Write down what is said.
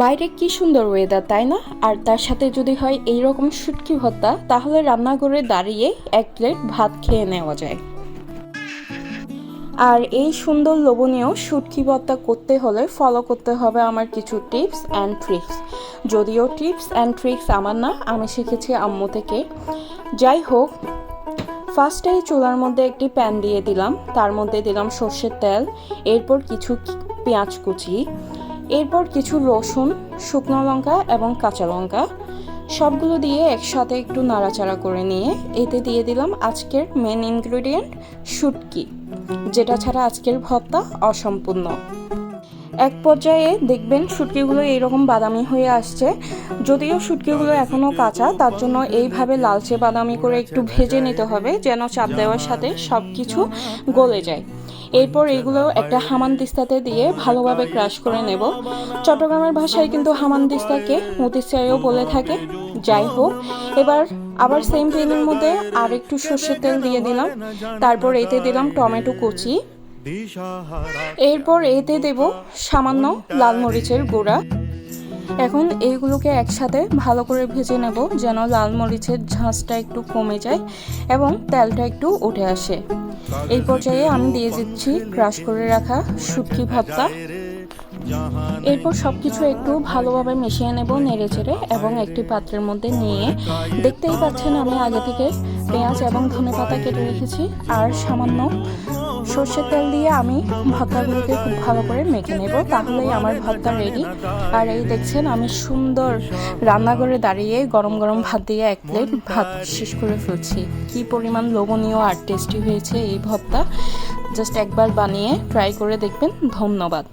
বাইরে কি সুন্দর ওয়েদার, তাই না? আর তার সাথে যদি হয় এইরকম শুটকি ভর্তা, তাহলে রান্নাঘরে দাঁড়িয়ে এক প্লেট ভাত খেয়ে নেওয়া যায়। আর এই সুন্দর লোভনীয় শুটকি ভর্তা করতে হলে ফলো করতে হবে আমার কিছু টিপস অ্যান্ড ট্রিক্স। যদিও টিপস অ্যান্ড ট্রিক্স আমার না, আমি শিখেছি আম্মু থেকে। যাই হোক, ফার্স্টে চুলার মধ্যে একটি প্যান দিয়ে দিলাম, তার মধ্যে দিলাম সর্ষের তেল, এরপর কিছু পেঁয়াজ কুচি, এরপর কিছু রসুন, শুকনো লঙ্কা এবং কাঁচা লঙ্কা, সবগুলো দিয়ে একসাথে একটু নাড়াচাড়া করে নিয়ে এতে দিয়ে দিলাম আজকের মেন ইনগ্রেডিয়েন্ট শুটকি, যেটা ছাড়া আজকের ভর্তা অসম্পূর্ণ। এক পর্যায়ে দেখবেন শুটকিগুলো এইরকম বাদামি হয়ে আসছে। যদিও শুটকিগুলো এখনও কাঁচা, তার জন্য এইভাবে লালচে বাদামি করে একটু ভেজে নিতে হবে, যেন চাপ দেওয়ার সাথে সব কিছু গলে যায়। এরপর এইগুলো একটা হামানদিস্তাতে দিয়ে ভালোভাবে ক্রাশ করে নেব। চট্টগ্রামের ভাষায় কিন্তু হামানদিস্তাকে মুতিসাইও বলে থাকে। যাই হোক, এবার আবার সেম প্যানের মধ্যে আর একটু সর্ষের তেল দিয়ে দিলাম, তারপর এতে দিলাম টমেটো কুচি, এরপর এতে দেব সামান্য লাল মরিচের গুঁড়া। এখন এইগুলোকে একসাথে ভালো করে ভেজে নেব, যেন লাল মরিচের ঝাঁঝটা একটু কমে যায় এবং তেলটা একটু উঠে আসে। এই পর্যায়ে আমি দিয়ে দিচ্ছি ক্রাশ করে রাখা শুটকি ভর্তা। এরপর সবকিছু একটু ভালোভাবে মিশিয়ে নেব নেড়েচেড়ে এবং একটি পাত্রের মধ্যে নিয়ে, দেখতেই পাচ্ছেন আমি আগে থেকে পেঁয়াজ এবং ধনেপাতা কেটে রেখেছি, আর সামান্য সর্ষের তেল দিয়ে আমি ভর্তাগুলোকে খুব ভালো করে মেখে নেব, তাহলেই আমার ভর্তা রেডি। আর এই দেখছেন আমি সুন্দর রান্নাঘরে দাঁড়িয়ে গরম গরম ভাত দিয়ে এক প্লেট ভাত শেষ করে ফেলছি। কি পরিমাণ লোভনীয় আর টেস্টি হয়েছে এই ভর্তা! জাস্ট একবার বানিয়ে ট্রাই করে দেখবেন। ধন্যবাদ।